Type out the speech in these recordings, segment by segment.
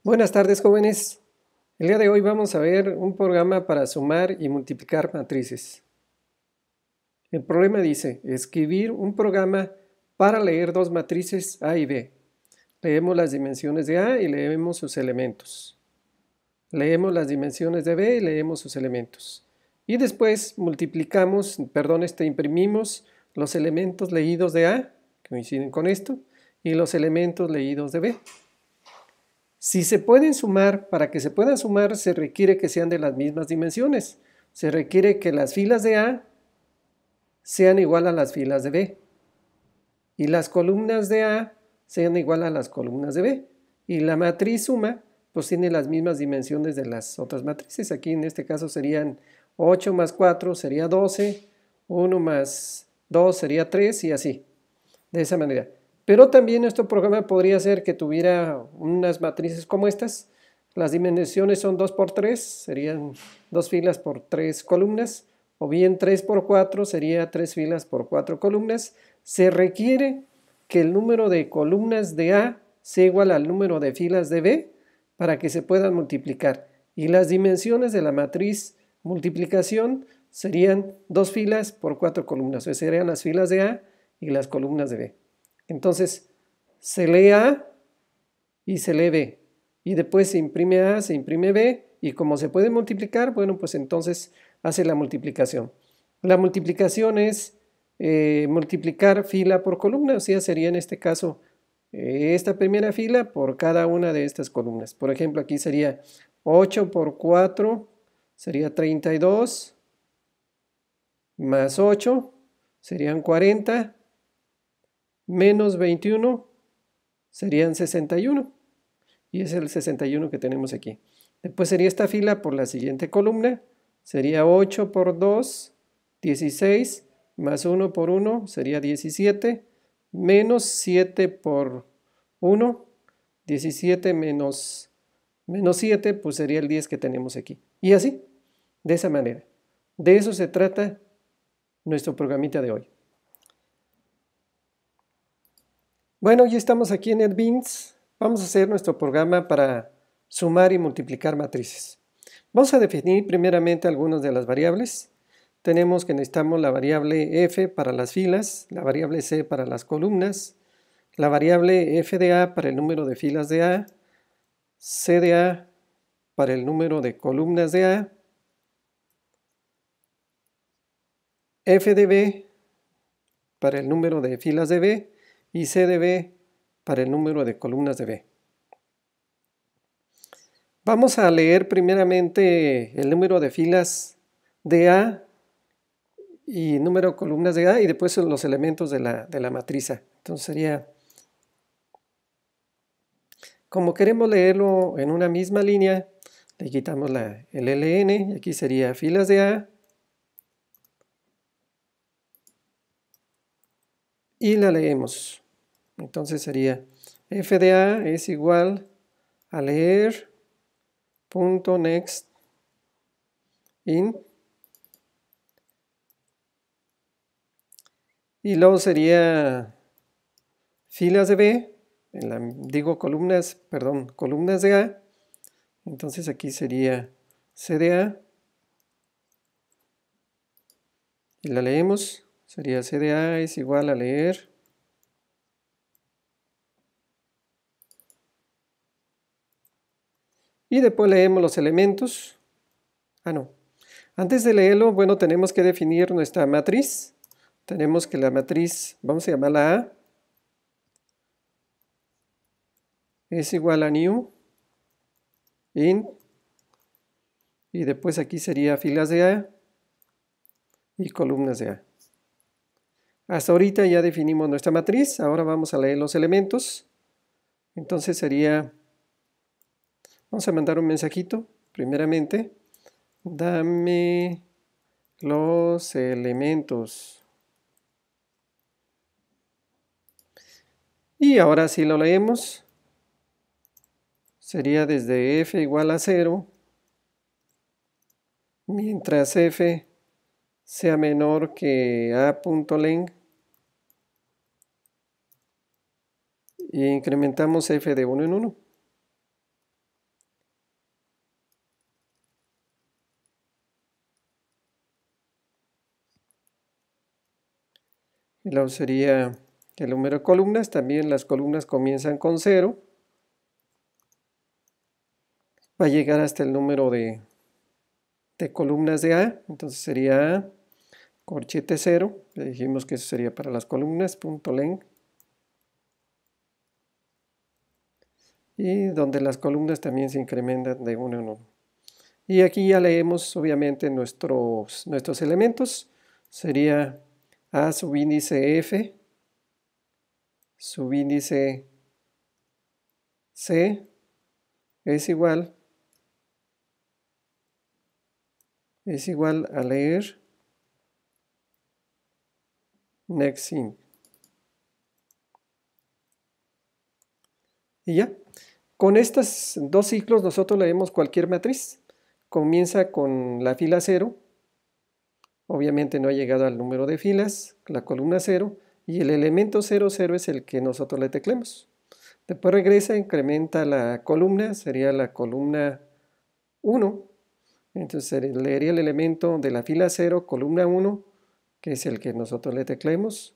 Buenas tardes, jóvenes. El día de hoy vamos a ver un programa para sumar y multiplicar matrices. El problema dice, escribir un programa para leer dos matrices A y B. Leemos las dimensiones de A y leemos sus elementos. Leemos las dimensiones de B y leemos sus elementos. Y después imprimimos los elementos leídos de A, que coinciden con esto, y los elementos leídos de B. Si se pueden sumar, para que se puedan sumar se requiere que sean de las mismas dimensiones. Se requiere que las filas de A sean igual a las filas de B y las columnas de A sean igual a las columnas de B. Y la matriz suma pues tiene las mismas dimensiones de las otras matrices. Aquí en este caso serían 8 más 4 sería 12, 1 más 2 sería 3 y así, de esa manera. Pero también nuestro programa podría ser que tuviera unas matrices como estas. Las dimensiones son 2 por 3, serían 2 filas por 3 columnas, o bien 3 por 4 sería 3 filas por 4 columnas. Se requiere que el número de columnas de A sea igual al número de filas de B para que se puedan multiplicar. Y las dimensiones de la matriz multiplicación serían 2 filas por 4 columnas, o sea, serían las filas de A y las columnas de B. Entonces, se lee A y se lee B. Y después se imprime A, se imprime B. Y como se puede multiplicar, bueno, pues entonces hace la multiplicación. La multiplicación es multiplicar fila por columna. O sea, sería en este caso esta primera fila por cada una de estas columnas. Por ejemplo, aquí sería 8 por 4, sería 32, más 8, serían 40, menos 21 serían 61 y es el 61 que tenemos aquí. Después sería esta fila por la siguiente columna, sería 8 por 2, 16, más 1 por 1 sería 17, menos 7 por 1, 17 menos 7, pues sería el 10 que tenemos aquí. Y así, de esa manera. De eso se trata nuestro programita de hoy. Bueno, ya estamos aquí en NetBeans. Vamos a hacer nuestro programa para sumar y multiplicar matrices. Vamos a definir primeramente algunas de las variables. Tenemos que necesitamos la variable f para las filas, la variable c para las columnas, la variable f de a para el número de filas de a, c de a para el número de columnas de a, f de b para el número de filas de b y c de b para el número de columnas de b. Vamos a leer primeramente el número de filas de A y número de columnas de A y después los elementos de la matriz. Entonces sería, como queremos leerlo en una misma línea, le quitamos el ln y aquí sería filas de A y la leemos. Entonces sería f de A es igual a leer punto next int y luego sería filas de B, columnas de A, entonces aquí sería C de A, y la leemos, sería C de A es igual a leer y después leemos los elementos. Antes de leerlo, bueno, tenemos que definir nuestra matriz. Tenemos que la matriz, vamos a llamarla A, es igual a new int y después aquí sería filas de A y columnas de A. Hasta ahorita ya definimos nuestra matriz, ahora vamos a leer los elementos. Entonces sería, vamos a mandar un mensajito, primeramente, dame los elementos. Y ahora sí lo leemos. Sería desde f igual a 0, mientras f sea menor que a.len, y incrementamos f de 1 en 1. Y luego sería el número de columnas. También las columnas comienzan con 0. Va a llegar hasta el número de columnas de A. Entonces sería A, corchete 0. Le dijimos que eso sería para las columnas, punto len. Y donde las columnas también se incrementan de 1 en 1. Y aquí ya leemos obviamente nuestros elementos. Sería A subíndice F, subíndice C es igual a leer next int. Y ya. Con estos dos ciclos nosotros leemos cualquier matriz. Comienza con la fila 0. Obviamente no ha llegado al número de filas, la columna 0. Y el elemento 0, 0 es el que nosotros le teclemos. Después regresa, incrementa la columna, sería la columna 1. Entonces leería el elemento de la fila 0, columna 1, que es el que nosotros le teclemos.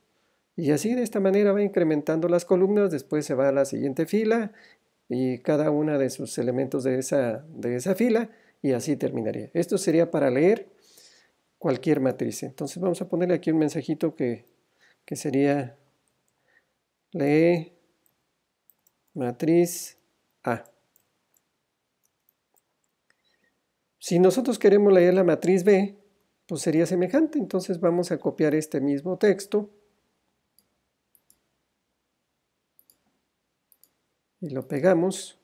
Y así de esta manera va incrementando las columnas, después se va a la siguiente fila y cada una de sus elementos de esa fila, y así terminaría. Esto sería para leer cualquier matriz. Entonces vamos a ponerle aquí un mensajito que sería lee matriz A. Si nosotros queremos leer la matriz B, pues sería semejante. Entonces vamos a copiar este mismo texto y lo pegamos.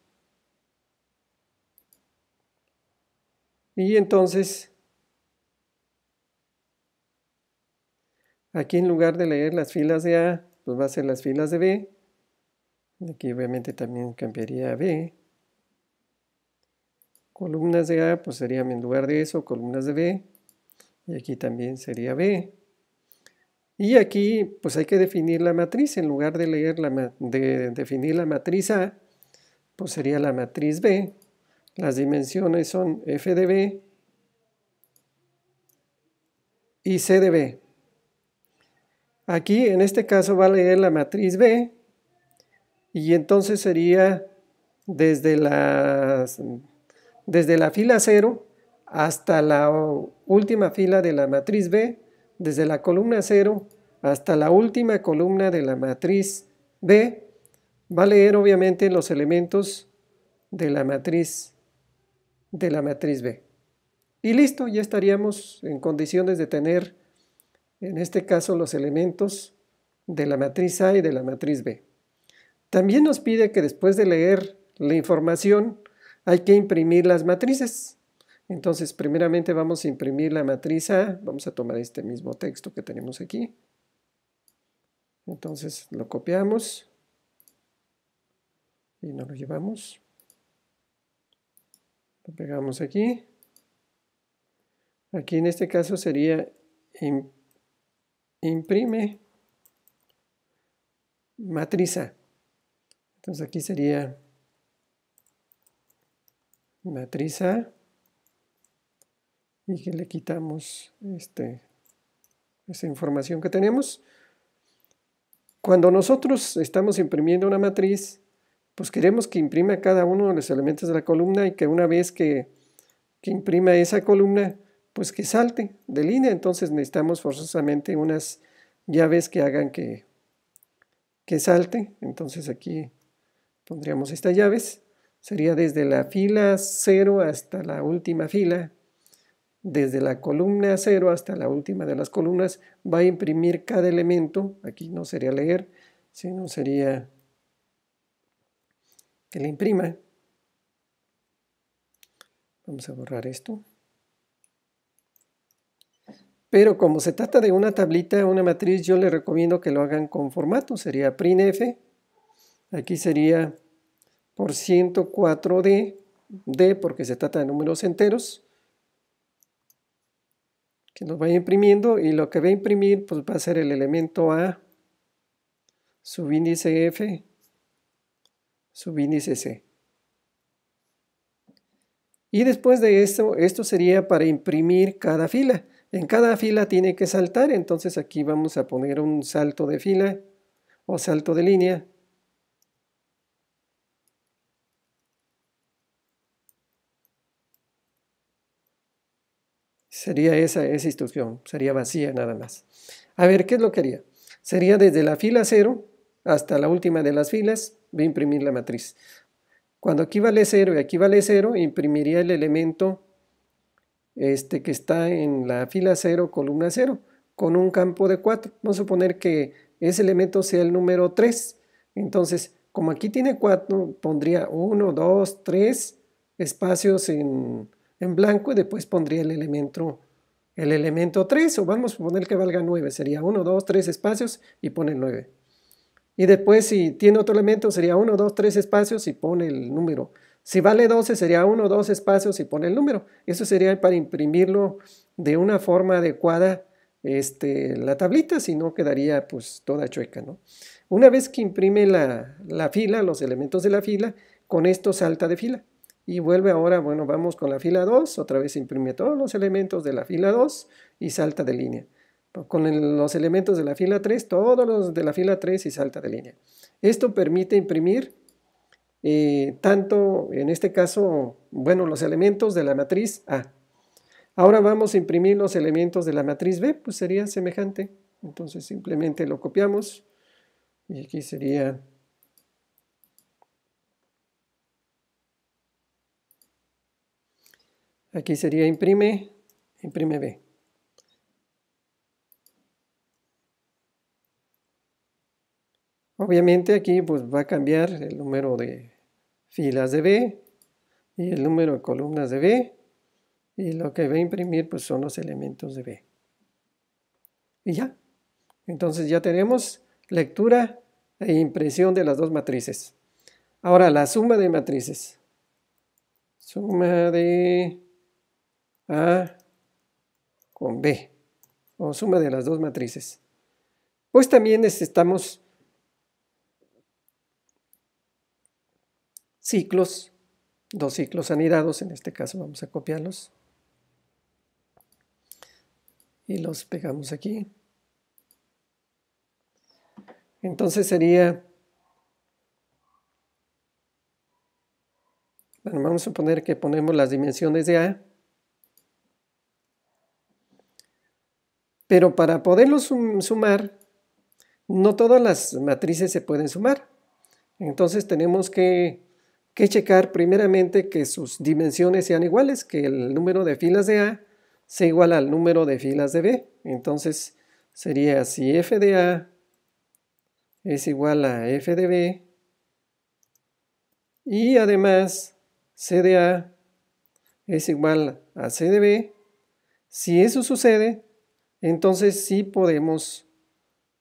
Y entonces, aquí en lugar de leer las filas de A, pues va a ser las filas de B. Aquí obviamente también cambiaría a B. Columnas de A, pues serían en lugar de eso, columnas de B. Y aquí también sería B. Y aquí, pues hay que definir la matriz. En lugar de definir la matriz A, pues sería la matriz B. Las dimensiones son F de B y C de B. Aquí, en este caso, va a leer la matriz B. Y entonces sería desde la fila 0 hasta la última fila de la matriz B, desde la columna 0 hasta la última columna de la matriz B, va a leer obviamente los elementos de la matriz B. Y listo, ya estaríamos en condiciones de tener, en este caso, los elementos de la matriz A y de la matriz B. También nos pide que después de leer la información hay que imprimir las matrices. Entonces, primeramente vamos a imprimir la matriz A. Vamos a tomar este mismo texto que tenemos aquí. Entonces, lo copiamos y nos lo llevamos. Lo pegamos aquí. Aquí en este caso sería imprime matriz A. Entonces aquí sería matriz A y que le quitamos esta información que tenemos. Cuando nosotros estamos imprimiendo una matriz, pues queremos que imprima cada uno de los elementos de la columna y que una vez que imprima esa columna, pues que salte de línea. Entonces necesitamos forzosamente unas llaves que hagan que salte. Entonces aquí pondríamos estas llaves. Sería desde la fila 0 hasta la última fila. Desde la columna 0 hasta la última de las columnas va a imprimir cada elemento. Aquí no sería leer, sino sería que le imprima. Vamos a borrar esto. Pero como se trata de una tablita, una matriz, yo les recomiendo que lo hagan con formato. Sería printf. Aquí sería por 104D, D porque se trata de números enteros, que los vaya imprimiendo, y lo que va a imprimir pues va a ser el elemento A, subíndice F, subíndice C. Y después de esto sería para imprimir cada fila. En cada fila tiene que saltar, entonces aquí vamos a poner un salto de fila o salto de línea. Sería esa instrucción, sería vacía nada más. A ver, ¿qué es lo que haría? Sería desde la fila 0 hasta la última de las filas, voy a imprimir la matriz. Cuando aquí vale 0 y aquí vale 0, imprimiría el elemento que está en la fila 0, columna 0, con un campo de 4. Vamos a suponer que ese elemento sea el número 3. Entonces, como aquí tiene 4, pondría 1, 2, 3 espacios en blanco y después pondría el elemento 3, o vamos a poner que valga 9. Sería 1, 2, 3 espacios y pone el 9. Y después, si tiene otro elemento, sería 1, 2, 3 espacios y pone el número. Si vale 12, sería 1, 2 espacios y pone el número. Eso sería para imprimirlo de una forma adecuada la tablita, si no quedaría pues toda chueca, ¿no? Una vez que imprime la fila, los elementos de la fila, con esto salta de fila. Y vuelve ahora, bueno, vamos con la fila 2, otra vez imprime todos los elementos de la fila 2 y salta de línea. Con los elementos de la fila 3, todos los de la fila 3 y salta de línea. Esto permite imprimir tanto, en este caso, bueno, los elementos de la matriz A. Ahora vamos a imprimir los elementos de la matriz B, pues sería semejante. Entonces simplemente lo copiamos y aquí sería... Aquí sería imprime B. Obviamente aquí pues va a cambiar el número de filas de B y el número de columnas de B, y lo que va a imprimir pues son los elementos de B. Y ya. Entonces ya tenemos lectura e impresión de las dos matrices. Ahora la suma de matrices. Suma de A con B, o suma de las dos matrices. Pues también necesitamos ciclos, dos ciclos anidados, en este caso vamos a copiarlos y los pegamos aquí. Entonces sería, bueno, vamos a suponer que ponemos las dimensiones de A, pero para poderlos sumar, no todas las matrices se pueden sumar. Entonces tenemos que checar primeramente que sus dimensiones sean iguales, que el número de filas de A sea igual al número de filas de B. Entonces sería si f de A es igual a f de B y además c de A es igual a c de B, si eso sucede, entonces sí podemos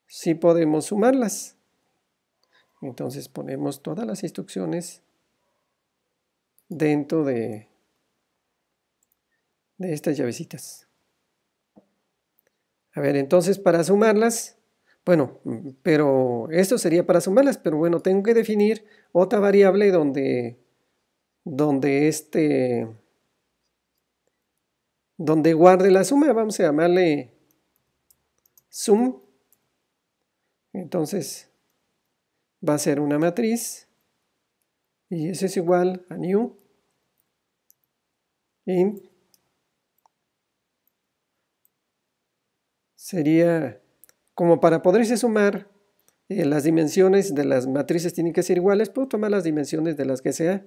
sumarlas. Entonces ponemos todas las instrucciones dentro de estas llavecitas. A ver, entonces para sumarlas, bueno, pero esto sería para sumarlas, pero bueno, tengo que definir otra variable donde guarde la suma. Vamos a llamarle sum. Entonces va a ser una matriz y eso es igual a new int. Sería como para poderse sumar, las dimensiones de las matrices tienen que ser iguales. Puedo tomar las dimensiones de las que sea.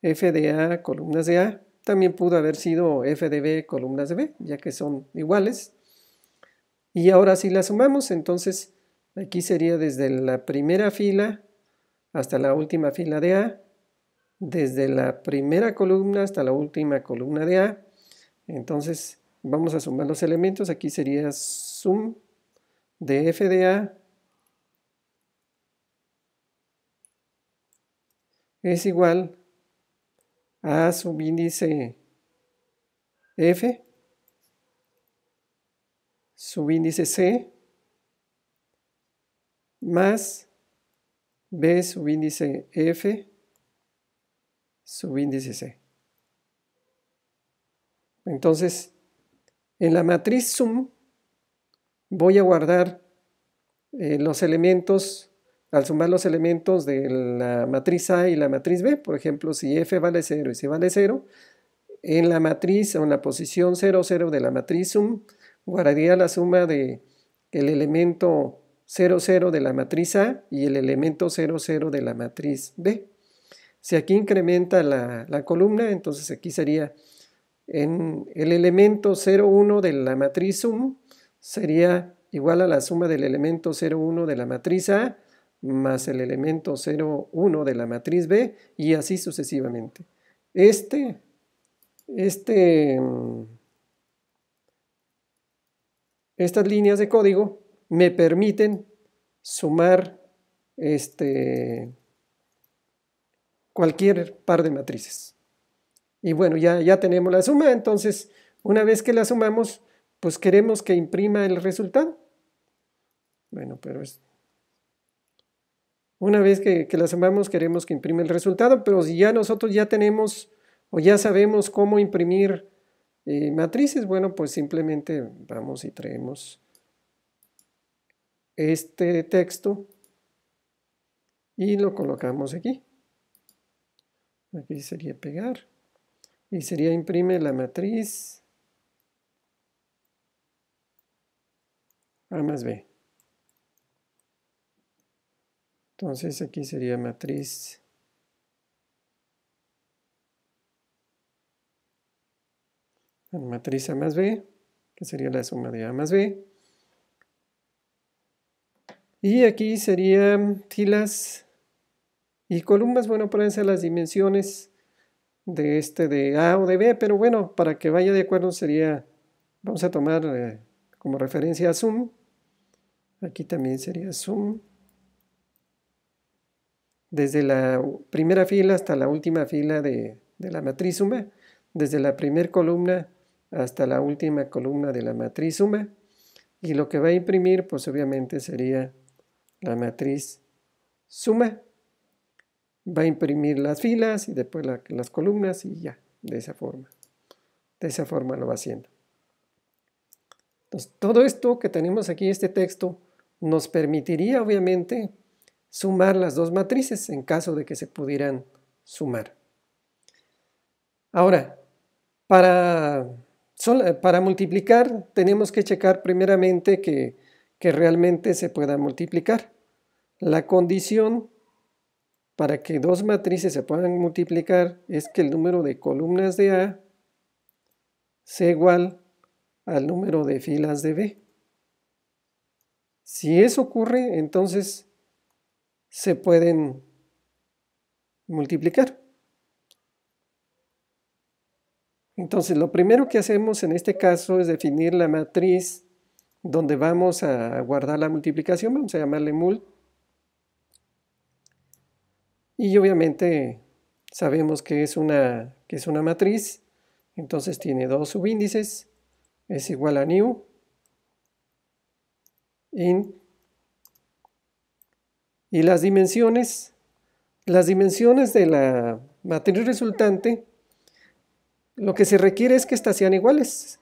F de A, columnas de A. También pudo haber sido F de B, columnas de B, ya que son iguales. Y ahora si las sumamos, entonces aquí sería desde la primera fila hasta la última fila de A, desde la primera columna hasta la última columna de A. Entonces vamos a sumar los elementos. Aquí sería sum de f de A es igual a subíndice f, subíndice c, más b subíndice f, subíndice c. Entonces, En la matriz sum voy a guardar los elementos, al sumar los elementos de la matriz A y la matriz B. Por ejemplo, si F vale 0 y C vale 0, en la matriz o en la posición 0, 0 de la matriz sum, guardaría la suma de el elemento 0, 0 de la matriz A y el elemento 0, 0 de la matriz B. Si aquí incrementa la columna, entonces aquí sería en el elemento 0, 1 de la matriz sum, sería igual a la suma del elemento 0, 1 de la matriz A más el elemento 0, 1 de la matriz B y así sucesivamente. Estas líneas de código me permiten sumar cualquier par de matrices. Y bueno, ya tenemos la suma, entonces una vez que la sumamos, pues queremos que imprima el resultado. Bueno, pero una vez que la sumamos queremos que imprima el resultado, pero si ya nosotros ya tenemos o ya sabemos cómo imprimir matrices, bueno, pues simplemente vamos y traemos este texto y lo colocamos aquí. Aquí sería pegar y sería imprime la matriz A más B. Entonces aquí sería matriz A más B, que sería la suma de A más B. Y aquí serían filas y columnas. Bueno, pueden ser las dimensiones de A o de B, pero bueno, para que vaya de acuerdo sería, vamos a tomar como referencia a sum. Aquí también sería sum. Desde la primera fila hasta la última fila de la matriz suma, desde la primera columna hasta la última columna de la matriz suma, y lo que va a imprimir pues obviamente sería la matriz suma. Va a imprimir las filas y después las columnas y ya, de esa forma lo va haciendo. Entonces, todo esto que tenemos aquí, este texto, nos permitiría obviamente sumar las dos matrices en caso de que se pudieran sumar. Ahora, para multiplicar tenemos que checar primeramente que realmente se pueda multiplicar. La condición para que dos matrices se puedan multiplicar es que el número de columnas de A sea igual al número de filas de B. Si eso ocurre, entonces se pueden multiplicar. Entonces, lo primero que hacemos en este caso es definir la matriz donde vamos a guardar la multiplicación. Vamos a llamarle mult. Y obviamente sabemos que es una matriz. Entonces tiene dos subíndices. Es igual a new int. Y las dimensiones de la matriz resultante, lo que se requiere es que estas sean iguales.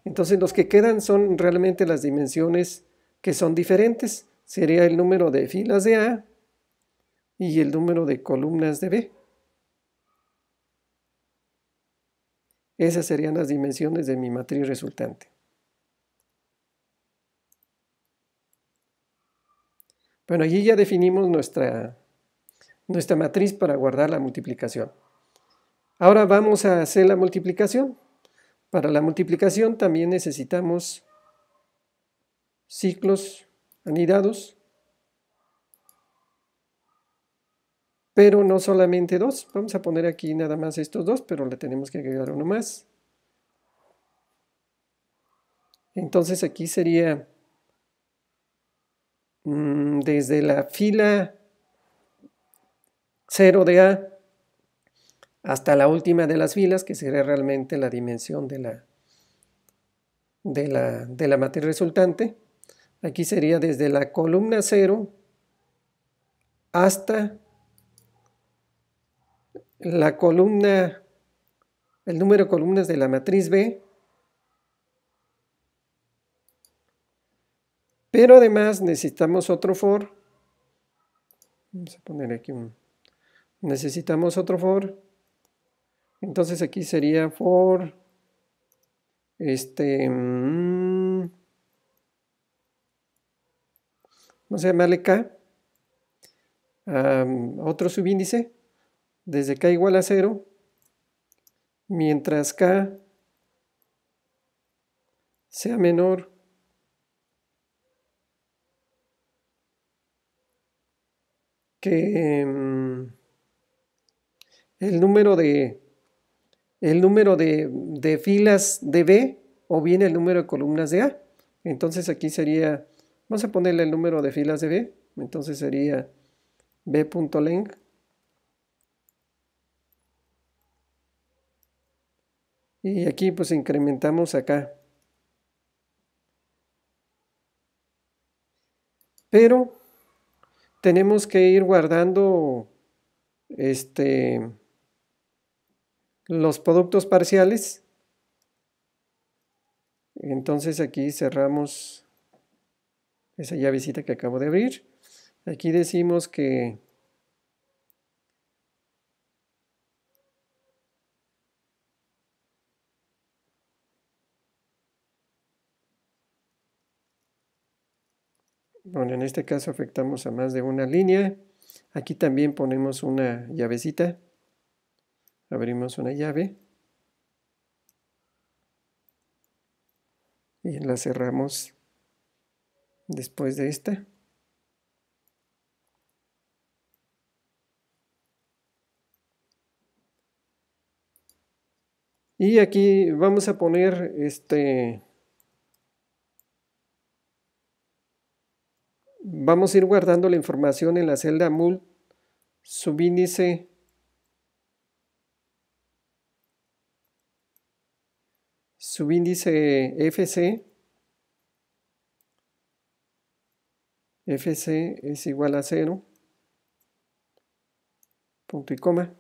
Entonces los que quedan son realmente las dimensiones que son diferentes. Sería el número de filas de A y el número de columnas de B. Esas serían las dimensiones de mi matriz resultante. Bueno, allí ya definimos nuestra matriz para guardar la multiplicación. Ahora vamos a hacer la multiplicación. Para la multiplicación también necesitamos ciclos anidados, pero no solamente dos. Vamos a poner aquí nada más estos dos, pero le tenemos que agregar uno más. Entonces aquí sería desde la fila 0 de A hasta la última de las filas, que sería realmente la dimensión de la matriz resultante. Aquí sería desde la columna 0 hasta la columna, el número de columnas de la matriz B, Pero además necesitamos otro for. Vamos a poner aquí necesitamos otro for. Entonces aquí sería for vamos a llamarle k, otro subíndice desde k igual a 0, mientras k sea menor que el número de filas de B o bien el número de columnas de A. Entonces aquí sería, vamos a ponerle el número de filas de B, entonces sería b.length y aquí pues incrementamos acá. Pero tenemos que ir guardando los productos parciales. Entonces aquí cerramos esa llavecita que acabo de abrir. Aquí decimos que bueno, en este caso afectamos a más de una línea. Aquí también ponemos una llavecita. Abrimos una llave. Y la cerramos después de esta. Y aquí vamos a poner vamos a ir guardando la información en la celda mult subíndice FC. FC es igual a 0, punto y coma.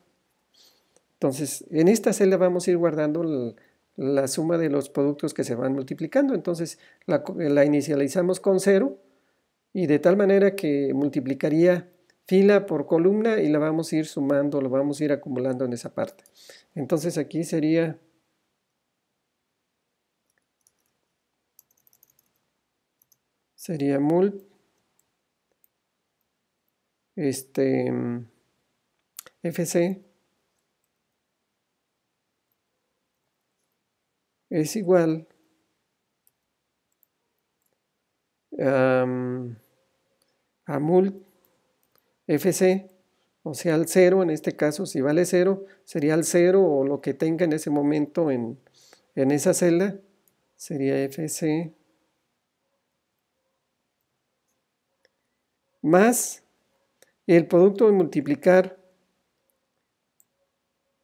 Entonces, en esta celda vamos a ir guardando la suma de los productos que se van multiplicando. Entonces, la inicializamos con 0 y de tal manera que multiplicaría fila por columna y la vamos a ir sumando, lo vamos a ir acumulando en esa parte. Entonces, aquí sería mult FC es igual a mult FC, o sea, al 0, en este caso, si vale 0, sería el 0 o lo que tenga en ese momento en esa celda, sería FC más el producto de multiplicar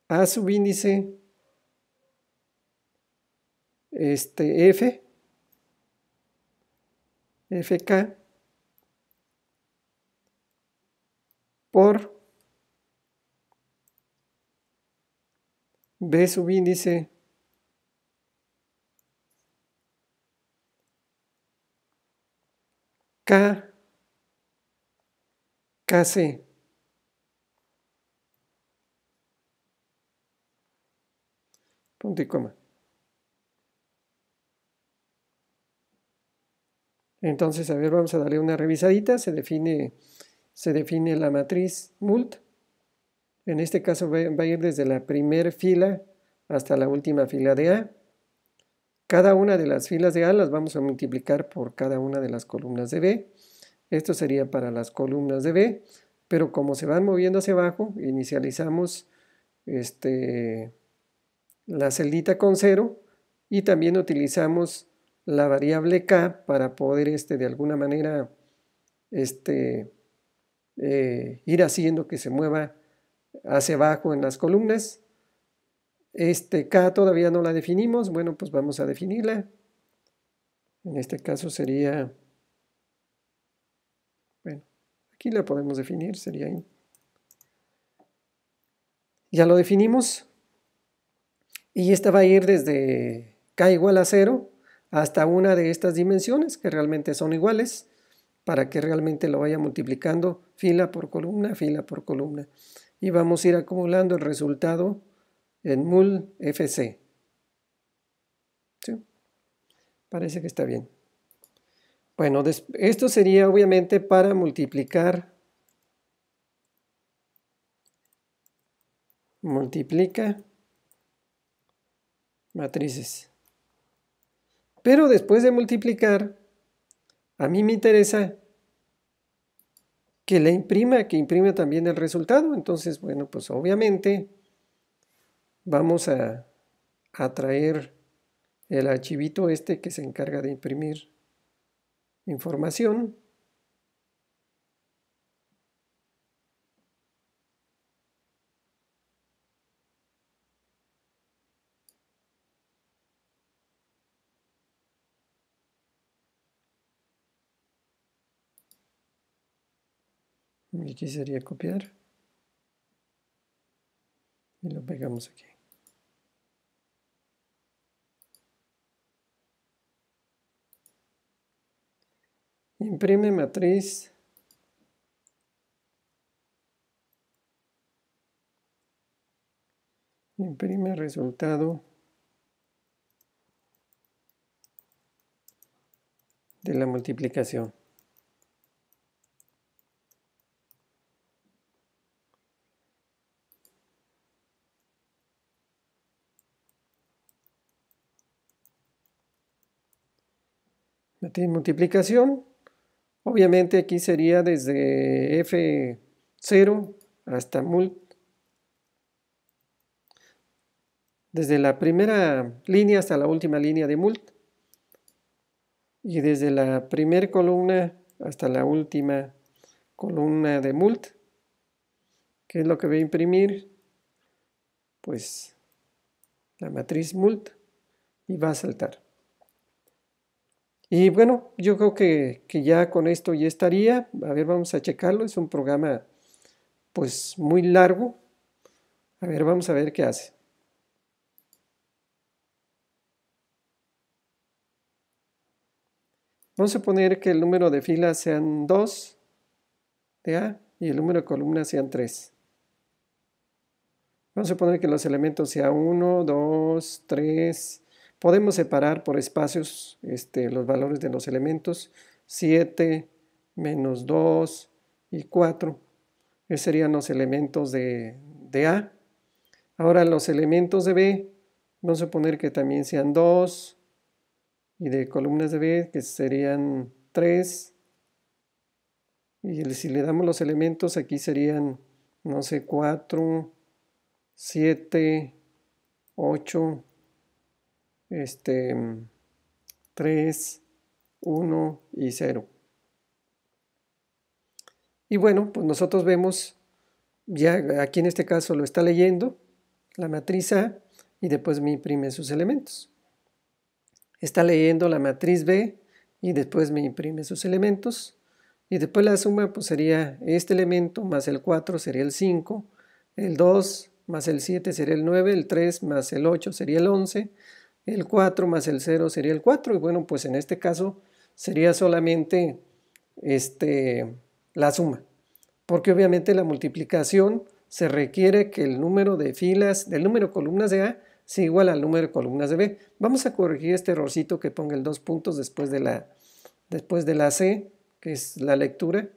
A subíndice F, FK, por B subíndice K, KC. Punto y coma. Entonces, a ver, vamos a darle una revisadita. Se define la matriz mult. En este caso va a ir desde la primera fila hasta la última fila de A. Cada una de las filas de A las vamos a multiplicar por cada una de las columnas de B. Esto sería para las columnas de B, pero como se van moviendo hacia abajo, inicializamos la celdita con 0 y también utilizamos la variable k para poder de alguna manera ir haciendo que se mueva hacia abajo en las columnas. K todavía no la definimos, bueno, pues vamos a definirla. En este caso sería, bueno, aquí la podemos definir, sería ahí. Ya lo definimos y esta va a ir desde k igual a 0 hasta una de estas dimensiones que realmente son iguales, para que realmente lo vaya multiplicando fila por columna, y vamos a ir acumulando el resultado en mul FC. ¿Sí? Parece que está bien. Bueno, esto sería obviamente para multiplica matrices. Pero después de multiplicar, a mí me interesa que imprima también el resultado. Entonces, bueno, pues obviamente vamos a traer el archivito este que se encarga de imprimir información. Y aquí sería copiar. Y lo pegamos aquí. Imprime matriz. Imprime resultado de la multiplicación. Matriz multiplicación. Obviamente aquí sería desde F0 hasta mult. Desde la primera línea hasta la última línea de mult. Y desde la primera columna hasta la última columna de mult. ¿Qué es lo que voy a imprimir? Pues la matriz mult. Y va a saltar. Y bueno, yo creo que ya con esto ya estaría. A ver, vamos a checarlo. Es un programa pues muy largo. A ver, vamos a ver qué hace. Vamos a poner que el número de filas sean 2 de A y el número de columnas sean 3. Vamos a poner que los elementos sean 1, 2, 3. Podemos separar por espacios los valores de los elementos. 7, menos 2 y 4. Esos serían los elementos de A. Ahora los elementos de B, vamos a poner que también sean 2. Y de columnas de B, que serían 3. Y si le damos los elementos, aquí serían, no sé, 4, 7, 8, 3, 1 y 0. Y bueno, pues nosotros vemos, ya aquí en este caso lo está leyendo, la matriz A, y después me imprime sus elementos. Está leyendo la matriz B y después me imprime sus elementos. Y después la suma pues sería este elemento más el 4 sería el 5, el 2 más el 7 sería el 9, el 3 más el 8 sería el 11, el 4 más el 0 sería el 4. Y bueno, pues en este caso sería solamente la suma. Porque obviamente la multiplicación se requiere que el número de filas, del número de columnas de A, sea igual al número de columnas de B. Vamos a corregir este errorcito que ponga el 2 puntos después de la C, que es la lectura,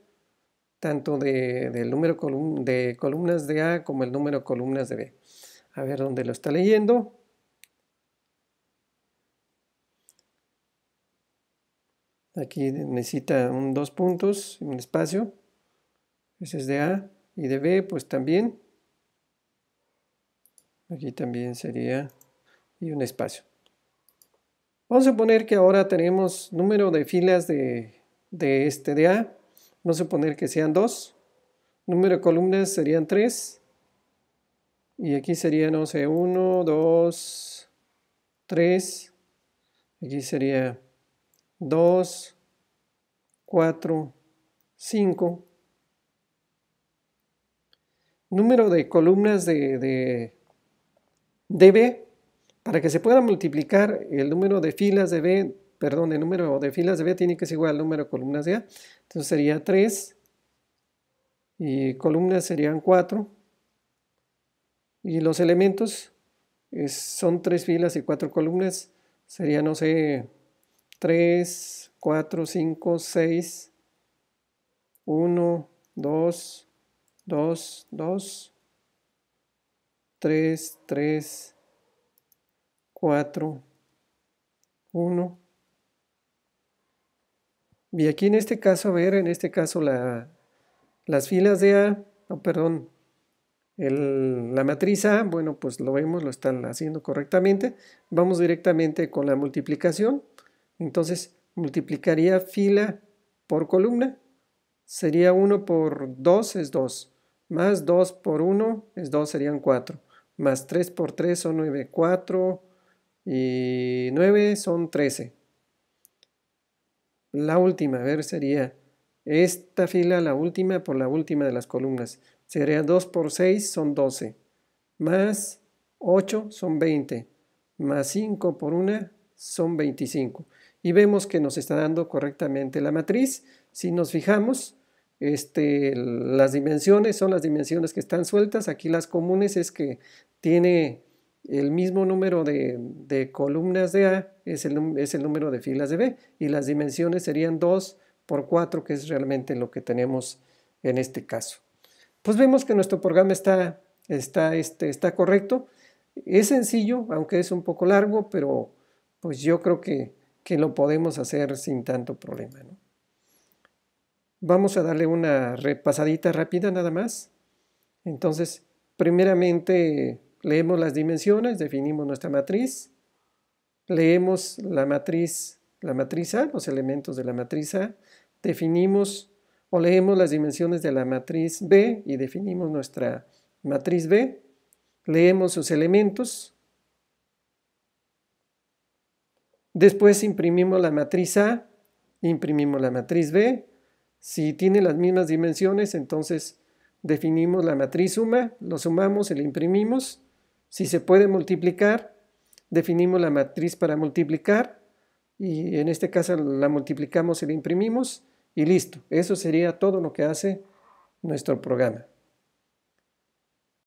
tanto del número de columnas de A como el número de columnas de B. A ver dónde lo está leyendo. Aquí necesita un 2 puntos, un espacio. Ese es de A y de B, pues también. Aquí también sería y un espacio. Vamos a poner que ahora tenemos número de filas de A. Vamos a poner que sean 2. Número de columnas serían 3. Y aquí sería, no sé, 1, 2, 3. Aquí sería 2, 4, 5. Número de columnas de B. Para que se pueda multiplicar el número de filas de B perdón, el número de filas de B tiene que ser igual al número de columnas de A. Entonces sería 3 y columnas serían 4. Y los elementos son 3 filas y 4 columnas. Sería, no sé, 3, 4, 5, 6, 1, 2, 2, 2, 3, 3, 4, 1. Y aquí en este caso, a ver, en este caso las filas de A, perdón, la matriz A, bueno, pues lo vemos, lo están haciendo correctamente. Vamos directamente con la multiplicación. Entonces, multiplicaría fila por columna. Sería 1 por 2 es 2. Más 2 por 1 es 2, serían 4. Más 3 por 3 son 9. 4 y 9 son 13. La última, a ver, sería esta fila, la última, por la última de las columnas. Sería 2 por 6 son 12. Más 8 son 20. Más 5 por 1 son 25. Y vemos que nos está dando correctamente la matriz. Si nos fijamos, las dimensiones son las dimensiones que están sueltas. Aquí las comunes es que tiene el mismo número de columnas de A, es el número de filas de B. Y las dimensiones serían 2 por 4, que es realmente lo que tenemos en este caso. Pues vemos que nuestro programa está correcto. Es sencillo, aunque es un poco largo, pero pues yo creo que lo podemos hacer sin tanto problema, ¿no? Vamos a darle una repasadita rápida nada más. Entonces, primeramente leemos las dimensiones, definimos nuestra matriz, leemos la matriz A, los elementos de la matriz A, definimos o leemos las dimensiones de la matriz B y definimos nuestra matriz B, leemos sus elementos, después imprimimos la matriz A, imprimimos la matriz B. Si tiene las mismas dimensiones, entonces definimos la matriz suma, lo sumamos y la imprimimos. Si se puede multiplicar, definimos la matriz para multiplicar y en este caso la multiplicamos y la imprimimos y listo. Eso sería todo lo que hace nuestro programa.